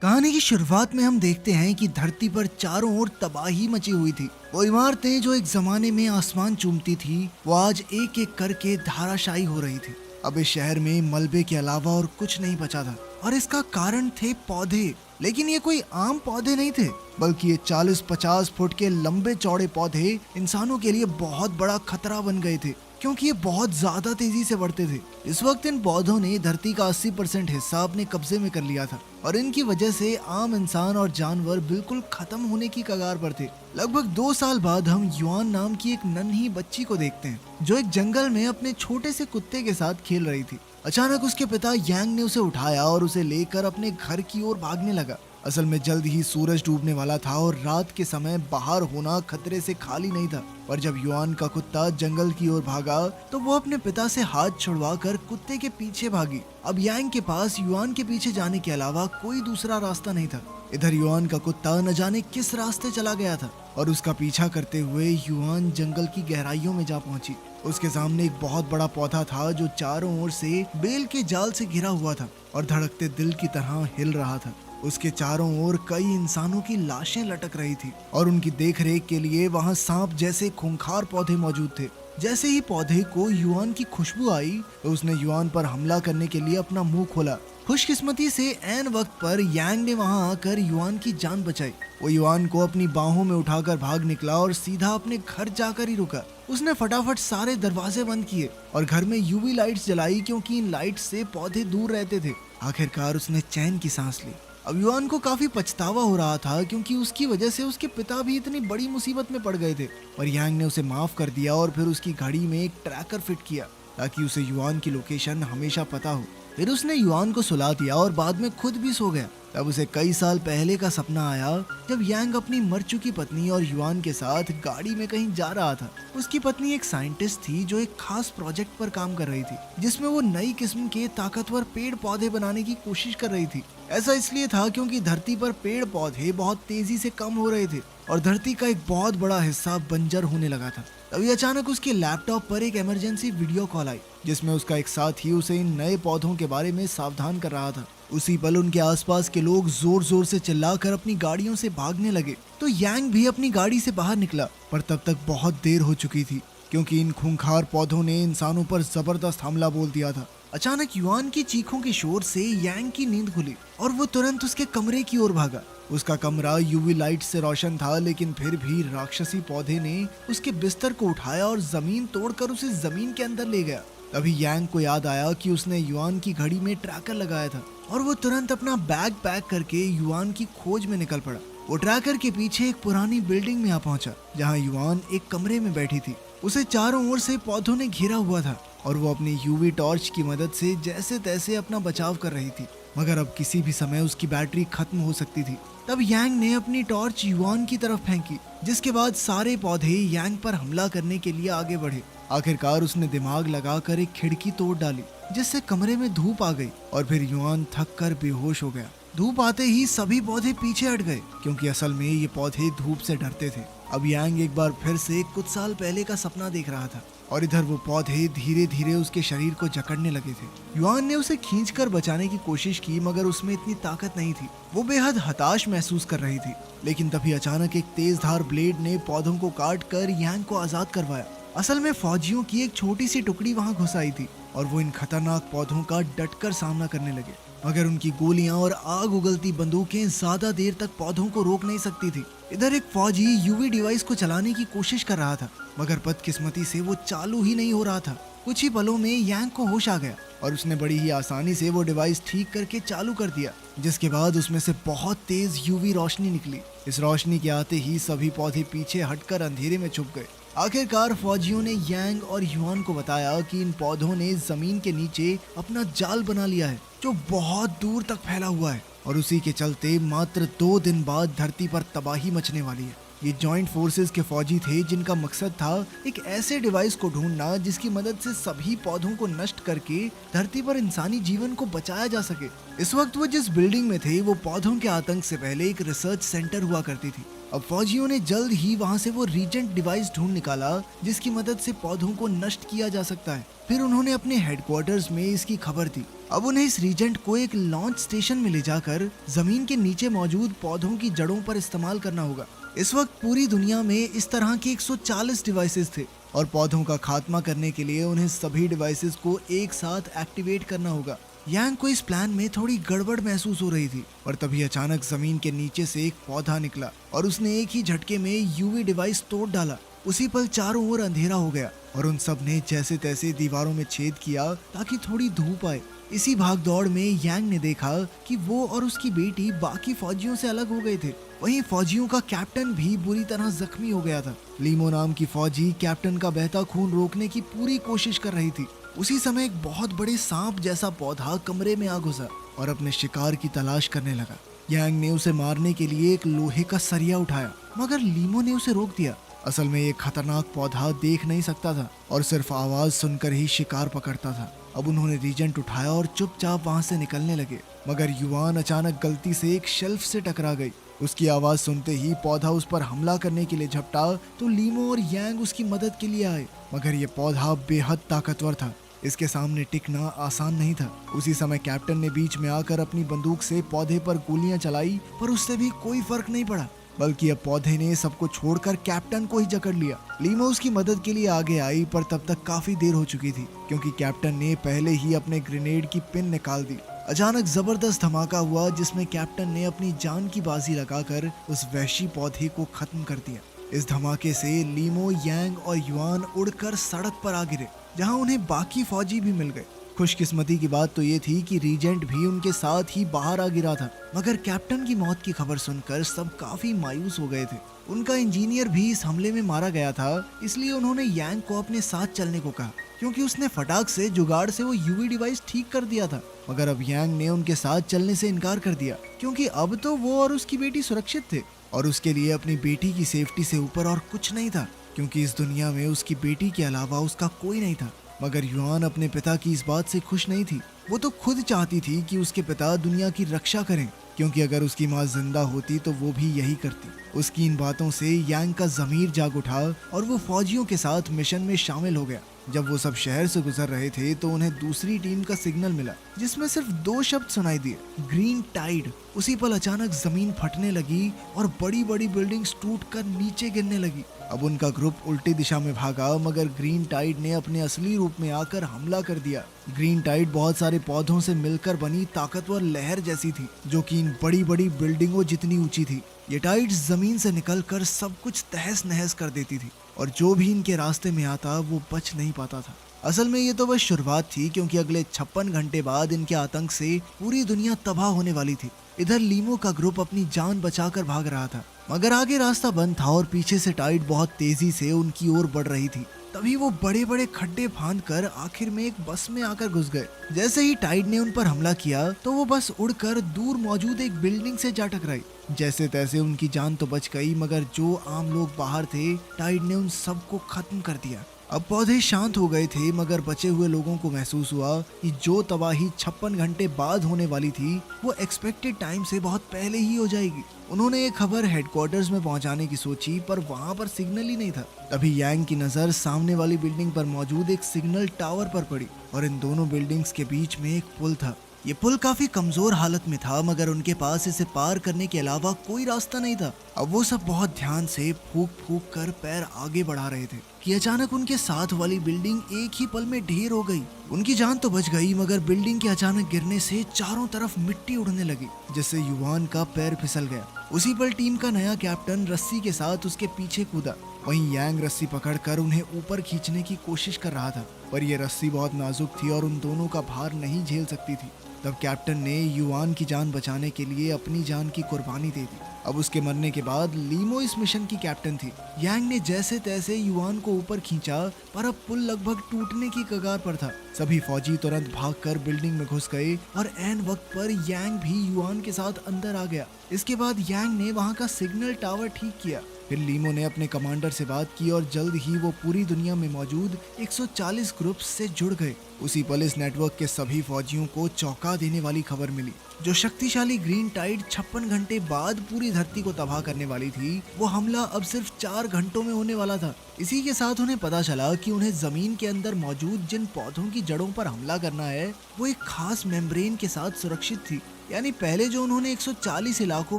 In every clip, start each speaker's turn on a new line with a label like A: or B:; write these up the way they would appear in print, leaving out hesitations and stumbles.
A: कहानी की शुरुआत में हम देखते हैं कि धरती पर चारों ओर तबाही मची हुई थी। वो इमारतें जो एक जमाने में आसमान चूमती थी, वो आज एक एक करके धाराशायी हो रही थी। अब इस शहर में मलबे के अलावा और कुछ नहीं बचा था और इसका कारण थे पौधे। लेकिन ये कोई आम पौधे नहीं थे, बल्कि ये 40-50 फुट के लंबे चौड़े पौधे इंसानों के लिए बहुत बड़ा खतरा बन गए थे, क्योंकि ये बहुत ज्यादा तेजी से बढ़ते थे। इस वक्त इन पौधों ने धरती का 80% हिस्सा अपने कब्जे में कर लिया था और इनकी वजह से आम इंसान और जानवर बिल्कुल खत्म होने की कगार पर थे। लगभग 2 साल बाद हम युआन नाम की एक नन्ही बच्ची को देखते हैं, जो एक जंगल में अपने छोटे से कुत्ते के साथ खेल रही थी। अचानक उसके पिता यांग ने उसे उठाया और उसे लेकर अपने घर की ओर भागने लगा। असल में जल्द ही सूरज डूबने वाला था और रात के समय बाहर होना खतरे से खाली नहीं था। पर जब युआन का कुत्ता जंगल की ओर भागा तो वो अपने पिता से हाथ छुड़वाकर कुत्ते के पीछे भागी। अब यांग के पास युआन के पीछे जाने के अलावा कोई दूसरा रास्ता नहीं था। इधर युआन का कुत्ता न जाने किस रास्ते चला गया था और उसका पीछा करते हुए युआन जंगल की गहराइयों में जा पहुंची। उसके सामने एक बहुत बड़ा पौधा था जो चारों ओर से बेल के जाल से घिरा हुआ था और धड़कते दिल की तरह हिल रहा था। उसके चारों ओर कई इंसानों की लाशें लटक रही थी और उनकी देखरेख के लिए वहां सांप जैसे खूंखार पौधे मौजूद थे। जैसे ही पौधे को युआन की खुशबू आई तो उसने युआन पर हमला करने के लिए अपना मुंह खोला। खुशकिस्मती से ऐन वक्त पर यांग ने वहां आकर युआन की जान बचाई। वो युआन को अपनी बाहों में उठाकर भाग निकला और सीधा अपने घर जाकर ही रुका। उसने फटाफट सारे दरवाजे बंद किए और घर में यूवी लाइट्स जलाई, क्योंकि इन लाइट्स से पौधे दूर रहते थे। आखिरकार उसने चैन की सांस ली। अब युआन को काफी पछतावा हो रहा था, क्योंकि उसकी वजह से उसके पिता भी इतनी बड़ी मुसीबत में पड़ गए थे। पर यांग ने उसे माफ कर दिया और फिर उसकी घड़ी में एक ट्रैकर फिट किया ताकि उसे युआन की लोकेशन हमेशा पता हो। फिर उसने युआन को सुला दिया और बाद में खुद भी सो गया। तब उसे कई साल पहले का सपना आया, जब यांग अपनी मर चुकी पत्नी और युआन के साथ गाड़ी में कहीं जा रहा था। उसकी पत्नी एक साइंटिस्ट थी जो एक खास प्रोजेक्ट पर काम कर रही थी, जिसमें वो नई किस्म के ताकतवर पेड़ पौधे बनाने की कोशिश कर रही थी। ऐसा इसलिए था क्योंकि धरती पर पेड़ पौधे बहुत तेजी से कम हो रहे थे और धरती का एक बहुत बड़ा हिस्सा बंजर होने लगा था। तभी अचानक उसके लैपटॉप पर एक इमरजेंसी वीडियो कॉल आई, जिसमें उसका एक साथी उसे इन नए पौधों के बारे में सावधान कर रहा था। उसी पल उनके आसपास के लोग जोर जोर से चिल्लाकर अपनी गाड़ियों से भागने लगे तो यांग भी अपनी गाड़ी से बाहर निकला। पर तब तक बहुत देर हो चुकी थी, क्योंकि इन खूंखार पौधों ने इंसानों पर जबरदस्त हमला बोल दिया था। अचानक युआन की चीखों के शोर से यांग की नींद खुली और वो तुरंत उसके कमरे की ओर भागा। उसका कमरा यूवी लाइट से रोशन था, लेकिन फिर भी राक्षसी पौधे ने उसके बिस्तर को उठाया और जमीन तोड़कर उसे जमीन के अंदर ले गया। तभी यांग को याद आया कि उसने युआन की घड़ी में ट्रैकर लगाया था और वो तुरंत अपना बैग पैक करके युआन की खोज में निकल पड़ा। वो ट्रैकर के पीछे एक पुरानी बिल्डिंग में आ पहुंचा, जहां युआन एक कमरे में बैठी थी। उसे चारों ओर से पौधों ने घेरा हुआ था और वो अपनी यूवी टॉर्च की मदद से जैसे तैसे अपना बचाव कर रही थी, मगर अब किसी भी समय उसकी बैटरी खत्म हो सकती थी। तब यांग ने अपनी टॉर्च युआन की तरफ फेंकी, जिसके बाद सारे पौधे यांग पर हमला करने के लिए आगे बढ़े। आखिरकार उसने दिमाग लगाकर एक खिड़की तोड़ डाली, जिससे कमरे में धूप आ गई और फिर युआन थक कर बेहोश हो गया। धूप आते ही सभी पौधे पीछे हट गए, क्योंकि असल में ये पौधे धूप से डरते थे। अब यांग एक बार फिर से कुछ साल पहले का सपना देख रहा था और इधर वो पौधे धीरे धीरे उसके शरीर को जकड़ने लगे थे। युआन ने उसे खींचकर बचाने की कोशिश की, मगर उसमें इतनी ताकत नहीं थी। वो बेहद हताश महसूस कर रही थी। लेकिन तभी अचानक एक तेजधार ब्लेड ने पौधों को काट कर यांग को आजाद करवाया। असल में फौजियों की एक छोटी सी टुकड़ी वहां घुस आई थी और वो इन खतरनाक पौधों का डटकर सामना करने लगे, मगर उनकी गोलियां और आग उगलती बंदूकें ज्यादा देर तक पौधों को रोक नहीं सकती थी। इधर एक फौजी यूवी डिवाइस को चलाने की कोशिश कर रहा था, मगर बदकिस्मती से वो चालू ही नहीं हो रहा था। कुछ ही पलों में यांग को होश आ गया और उसने बड़ी ही आसानी से वो डिवाइस ठीक करके चालू कर दिया, जिसके बाद उसमें से बहुत तेज यूवी रोशनी निकली। इस रोशनी के आते ही सभी पौधे पीछे हटकर अंधेरे में छुप गए। आखिरकार फौजियों ने यांग और युआन को बताया कि इन पौधों ने जमीन के नीचे अपना जाल बना लिया है, जो बहुत दूर तक फैला हुआ है और उसी के चलते मात्र 2 दिन बाद धरती पर तबाही मचने वाली है। ये जॉइंट फोर्सेस के फौजी थे जिनका मकसद था एक ऐसे डिवाइस को ढूंढना जिसकी मदद से सभी पौधों को नष्ट करके धरती पर इंसानी जीवन को बचाया जा सके। इस वक्त वो जिस बिल्डिंग में थे वो पौधों के आतंक से पहले एक रिसर्च सेंटर हुआ करती थी। अब फौजियों ने जल्द ही वहां से वो रीजेंट डिवाइस ढूंढ निकाला जिसकी मदद से पौधों को नष्ट किया जा सकता है। फिर उन्होंने अपने हेडक्वार्टर्स में इसकी खबर दी। अब उन्हें इस रीजेंट को एक लॉन्च स्टेशन में ले जाकर जमीन के नीचे मौजूद पौधों की जड़ों पर इस्तेमाल करना होगा। इस वक्त पूरी दुनिया में इस तरह के 140 डिवाइसेस थे और पौधों का खात्मा करने के लिए उन्हें सभी डिवाइसेस को एक साथ एक्टिवेट करना होगा। यांग को इस प्लान में थोड़ी गड़बड़ महसूस हो रही थी और तभी अचानक जमीन के नीचे से एक पौधा निकला और उसने एक ही झटके में यूवी डिवाइस तोड़ डाला। उसी पल चारों ओर अंधेरा हो गया और उन सब ने जैसे तैसे दीवारों में छेद किया ताकि थोड़ी धूप आए। इसी भागदौड़ में यांग ने देखा कि वो और उसकी बेटी बाकी फौजियों से अलग हो गए थे। वहीं फौजियों का कैप्टन भी बुरी तरह जख्मी हो गया था। लीमो नाम की फौजी कैप्टन का बहता खून रोकने की पूरी कोशिश कर रही थी। उसी समय एक बहुत बड़े सांप जैसा पौधा कमरे में आ घुसा और अपने शिकार की तलाश करने लगा। यांग ने उसे मारने के लिए एक लोहे का सरिया उठाया मगर लीमो ने उसे रोक दिया। असल में ये खतरनाक पौधा देख नहीं सकता था और सिर्फ आवाज सुनकर ही शिकार पकड़ता था। अब उन्होंने रीजेंट उठाया और चुपचाप वहां से निकलने लगे मगर युवान अचानक गलती से एक शेल्फ से टकरा गई। उसकी आवाज सुनते ही पौधा उस पर हमला करने के लिए झपटा तो लीमो और यांग उसकी मदद के लिए आए मगर ये पौधा बेहद ताकतवर था। इसके सामने टिकना आसान नहीं था। उसी समय कैप्टन ने बीच में आकर अपनी बंदूक से पौधे पर गोलियां चलाई पर उससे भी कोई फर्क नहीं पड़ा बल्कि अब पौधे ने सबको छोड़कर कैप्टन को ही जकड़ लिया। लीमो उसकी मदद के लिए आगे आई पर तब तक काफी देर हो चुकी थी क्योंकि कैप्टन ने पहले ही अपने ग्रेनेड की पिन निकाल दी। अचानक जबरदस्त धमाका हुआ जिसमें कैप्टन ने अपनी जान की बाजी लगाकर उस वहशी पौधे को खत्म कर दिया। इस धमाके से लीमो, यांग और युआन उड़कर सड़क पर आ गिरे जहां उन्हें बाकी फौजी भी मिल गए। खुशकिस्मती की बात तो ये थी कि रीजेंट भी उनके साथ ही बाहर आ गिरा था मगर कैप्टन की मौत की खबर सुनकर सब काफी मायूस हो गए थे। उनका इंजीनियर भी इस हमले में मारा गया था इसलिए उन्होंने यांग को अपने साथ चलने को कहा क्योंकि उसने फटाक से जुगाड़ से वो यूवी डिवाइस ठीक कर दिया था। मगर अब यांग ने उनके साथ चलने से इनकार कर दिया क्योंकि अब तो वो और उसकी बेटी सुरक्षित थे और उसके लिए अपनी बेटी की सेफ्टी से ऊपर और कुछ नहीं था क्योंकि इस दुनिया में उसकी बेटी के अलावा उसका कोई नहीं था। मगर युआन अपने पिता की इस बात से खुश नहीं थी। वो तो खुद चाहती थी कि उसके पिता दुनिया की रक्षा करें क्योंकि अगर उसकी माँ जिंदा होती तो वो भी यही करती। उसकी इन बातों से यांग का जमीर जाग उठा और वो फौजियों के साथ मिशन में शामिल हो गया। जब वो सब शहर से गुजर रहे थे तो उन्हें दूसरी टीम का सिग्नल मिला जिसमें सिर्फ 2 शब्द सुनाई दिए, ग्रीन टाइड। उसी पल अचानक जमीन फटने लगी और बड़ी बड़ी बिल्डिंग्स टूटकर नीचे गिरने लगी। अब उनका ग्रुप उल्टी दिशा में भागा मगर ग्रीन टाइड ने अपने असली रूप में आकर हमला कर दिया। ग्रीन टाइड बहुत सारे पौधों से मिलकर बनी ताकतवर लहर जैसी थी जो कि इन बड़ी बड़ी बिल्डिंगों जितनी ऊंची थी। ये टाइड जमीन से निकलकर सब कुछ तहस नहस कर देती थी और जो भी इनके रास्ते में आता वो बच नहीं पाता था। असल में ये तो बस शुरुआत थी क्योंकि अगले 56 घंटे बाद इनके आतंक से पूरी दुनिया तबाह होने वाली थी। इधर लीमो का ग्रुप अपनी जान बचाकर भाग रहा था मगर आगे रास्ता बंद था और पीछे से टाइड बहुत तेजी से उनकी ओर बढ़ रही थी। तभी वो बड़े बड़े खड्डे फांदकर आखिर में एक बस में आकर घुस गए। जैसे ही टाइड ने उन पर हमला किया तो वो बस उड़कर दूर मौजूद एक बिल्डिंग से जा टकराई। जैसे तैसे उनकी जान तो बच गई मगर जो आम लोग बाहर थे टाइड ने उन सबको खत्म कर दिया। अब पौधे शांत हो गए थे मगर बचे हुए लोगों को महसूस हुआ कि जो तबाही 56 घंटे बाद होने वाली थी वो एक्सपेक्टेड टाइम से बहुत पहले ही हो जाएगी। उन्होंने एक खबर हेडक्वार्टर्स में पहुंचाने की सोची पर वहां पर सिग्नल ही नहीं था। तभी यांग की नजर सामने वाली बिल्डिंग पर मौजूद एक सिग्नल टावर पर पड़ी और इन दोनों बिल्डिंग्स के बीच में एक पुल था। ये पुल काफी कमजोर हालत में था मगर उनके पास इसे पार करने के अलावा कोई रास्ता नहीं था। अब वो सब बहुत ध्यान से फूंक फूंक कर पैर आगे बढ़ा रहे थे कि अचानक उनके साथ वाली बिल्डिंग एक ही पल में ढेर हो गई। उनकी जान तो बच गई मगर बिल्डिंग के अचानक गिरने से चारों तरफ मिट्टी उड़ने लगी जिससे युवान का पैर फिसल गया। उसी पल टीम का नया कैप्टन रस्सी के साथ उसके पीछे कूदा। वहीं यांग रस्सी पकड़कर उन्हें ऊपर खींचने की कोशिश कर रहा था पर यह रस्सी बहुत नाजुक थी और उन दोनों का भार नहीं झेल सकती थी। तब कैप्टन ने युआन की जान बचाने के लिए अपनी जान की कुर्बानी दे दी। अब उसके मरने के बाद लीमो इस मिशन की कैप्टन थी। यांग ने जैसे तैसे युआन को ऊपर खींचा पर अब पुल लगभग टूटने की कगार पर था। सभी फौजी तुरंत भागकर बिल्डिंग में घुस गए और ऐन वक्त पर यांग भी युआन के साथ अंदर आ गया। इसके बाद यांग ने वहां का सिग्नल टावर ठीक किया। फिर लीमो ने अपने कमांडर से बात की और जल्द ही वो पूरी दुनिया में मौजूद 140 ग्रुप्स से जुड़ गए। उसी पल इस नेटवर्क के सभी फौजियों को चौंका देने वाली खबर मिली। जो शक्तिशाली ग्रीन टाइड 56 घंटे बाद पूरी धरती को तबाह करने वाली थी, वो हमला अब सिर्फ 4 घंटों में होने वाला था। इसी के साथ उन्हें पता चला कि उन्हें जमीन के अंदर मौजूद जिन पौधों की जड़ों पर हमला करना है, वो एक खास मेम्ब्रेन के साथ सुरक्षित थी। यानी पहले जो उन्होंने 140 इलाकों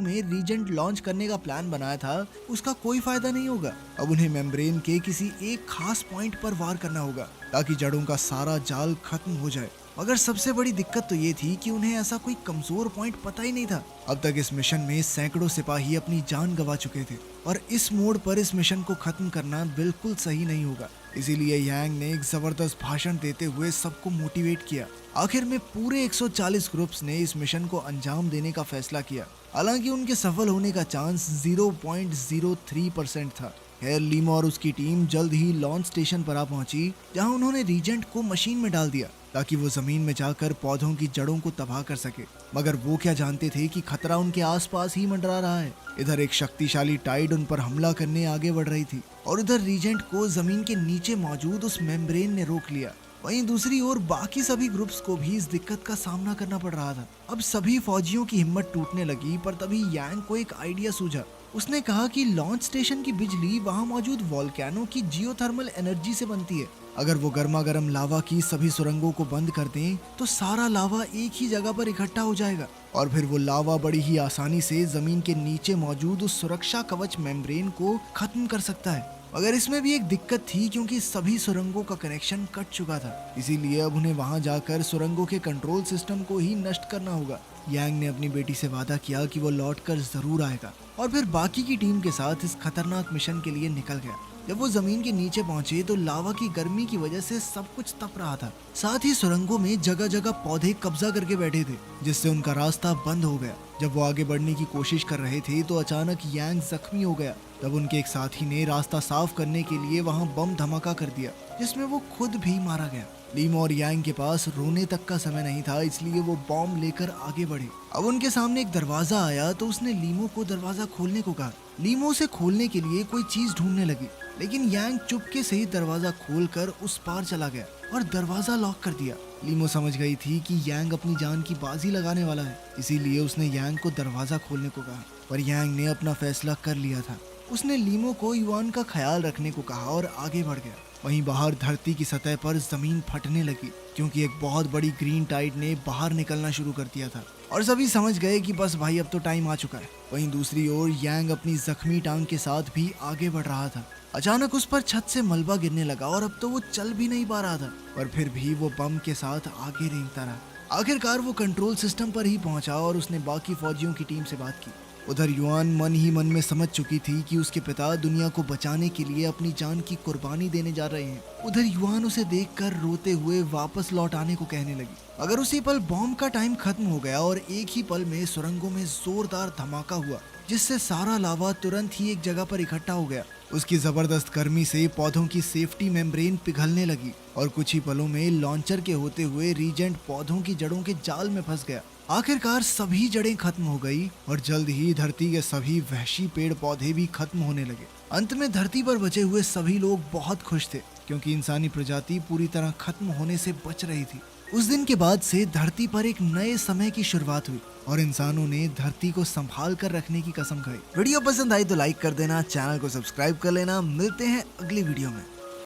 A: में रीजेंट लॉन्च करने का प्लान बनाया था, उसका कोई फायदा नहीं होगा। अब उन्हें मेम्ब्रेन के किसी एक खास पॉइंट पर वार करना होगा ताकि जड़ों का सारा जाल खत्म हो जाए। मगर सबसे बड़ी दिक्कत तो ये थी कि उन्हें ऐसा कोई कमजोर पॉइंट पता ही नहीं था। अब तक इस मिशन में सैकड़ों सिपाही अपनी जान गंवा चुके थे और इस मोड़ पर इस मिशन को खत्म करना बिल्कुल सही नहीं होगा। इसीलिए यांग ने एक जबरदस्त भाषण देते हुए सबको मोटिवेट किया। आखिर में पूरे 140 ग्रुप्स ने इस मिशन को अंजाम देने का फैसला किया। हालांकि उनके सफल होने का चांस 0.03% था। खैर, लीमो और उसकी टीम जल्द ही लॉन्च स्टेशन पर आ पहुंची, जहां उन्होंने रीजेंट को मशीन में डाल दिया ताकि वो जमीन में जाकर पौधों की जड़ों को तबाह कर सके। मगर वो क्या जानते थे कि खतरा उनके आसपास ही मंडरा रहा है। इधर एक शक्तिशाली टाइड उन पर हमला करने आगे बढ़ रही थी और उधर रीजेंट को जमीन के नीचे मौजूद उस मेम्ब्रेन ने रोक लिया। वहीं दूसरी ओर बाकी सभी ग्रुप्स को भी इस दिक्कत का सामना करना पड़ रहा था। अब सभी फौजियों की हिम्मत टूटने लगी, पर तभी यांग को एक आइडिया सूझा। उसने कहा कि लॉन्च स्टेशन की बिजली वहां मौजूद वोल्केनो की जियोथर्मल एनर्जी से बनती है। अगर वो गर्मा गर्म लावा की सभी सुरंगों को बंद कर दें, तो सारा लावा एक ही जगह पर इकट्ठा हो जाएगा और फिर वो लावा बड़ी ही आसानी से जमीन के नीचे मौजूद उस सुरक्षा कवच मेम्ब्रेन को खत्म कर सकता है। मगर इसमें भी एक दिक्कत थी, क्योंकि सभी सुरंगों का कनेक्शन कट चुका था। इसीलिए अब उन्हें वहां जाकर सुरंगों के कंट्रोल सिस्टम को ही नष्ट करना होगा। यांग ने अपनी बेटी से वादा किया कि वो लौटकर जरूर आएगा और फिर बाकी की टीम के साथ इस खतरनाक मिशन के लिए निकल गया। जब वो जमीन के नीचे पहुंचे तो लावा की गर्मी की वजह से सब कुछ तप रहा था। साथ ही सुरंगों में जगह जगह पौधे कब्जा करके बैठे थे, जिससे उनका रास्ता बंद हो गया। जब वो आगे बढ़ने की कोशिश कर रहे थे तो अचानक यांग जख्मी हो गया। तब उनके एक साथी ने रास्ता साफ करने के लिए वहां बम धमाका कर दिया, जिसमें वो खुद भी मारा गया। लीमो और यांग के पास रोने तक का समय नहीं था, इसलिए वो बॉम्ब लेकर आगे बढ़े। अब उनके सामने एक दरवाजा आया तो उसने लीमो को दरवाजा खोलने को कहा। लीमो उसे खोलने के लिए कोई चीज ढूंढने लगी, लेकिन यांग चुपके से ही दरवाजा खोलकर उस पार चला गया और दरवाजा लॉक कर दिया। लीमो समझ गई थी कि यांग अपनी जान की बाजी लगाने वाला है, इसीलिए उसने यांग को दरवाजा खोलने को कहा। पर यांग ने अपना फैसला कर लिया था। उसने लीमो को युआन का ख्याल रखने को कहा और आगे बढ़ गया। वहीं बाहर धरती की सतह पर जमीन फटने लगी, क्योंकि एक बहुत बड़ी ग्रीन टाइड ने बाहर निकलना शुरू कर दिया था और सभी समझ गए कि बस भाई अब तो टाइम आ चुका है। वहीं दूसरी ओर यांग अपनी जख्मी टांग के साथ भी आगे बढ़ रहा था। अचानक उस पर छत से मलबा गिरने लगा और अब तो वो चल भी नहीं पा रहा था, पर फिर भी वो बम के साथ आगे रेंगता रहा। आखिरकार वो कंट्रोल सिस्टम पर ही पहुंचा और उसने बाकी फौजियों की टीम से बात की। उधर युआन मन ही मन में समझ चुकी थी कि उसके पिता दुनिया को बचाने के लिए अपनी जान की कुर्बानी देने जा रहे हैं। उधर युआन उसे देखकर रोते हुए वापस लौट आने को कहने लगी। अगर उसी पल बॉम्ब का टाइम खत्म हो गया और एक ही पल में सुरंगों में जोरदार धमाका हुआ, जिससे सारा लावा तुरंत ही एक जगह पर इकट्ठा हो गया। उसकी जबरदस्त गर्मी से पौधों की सेफ्टी मेम्ब्रेन पिघलने लगी और कुछ ही पलों में लॉन्चर के होते हुए रीजेंट पौधों की जड़ों के जाल में फंस गया। आखिरकार सभी जड़ें खत्म हो गई और जल्द ही धरती के सभी वहशी पेड़ पौधे भी खत्म होने लगे। अंत में धरती पर बचे हुए सभी लोग बहुत खुश थे, क्योंकि इंसानी प्रजाति पूरी तरह खत्म होने से बच रही थी। उस दिन के बाद से धरती पर एक नए समय की शुरुआत हुई और इंसानों ने धरती को संभाल कर रखने की कसम खाई। वीडियो पसंद आई तो लाइक कर देना, चैनल को सब्सक्राइब कर लेना। मिलते हैं अगली वीडियो में।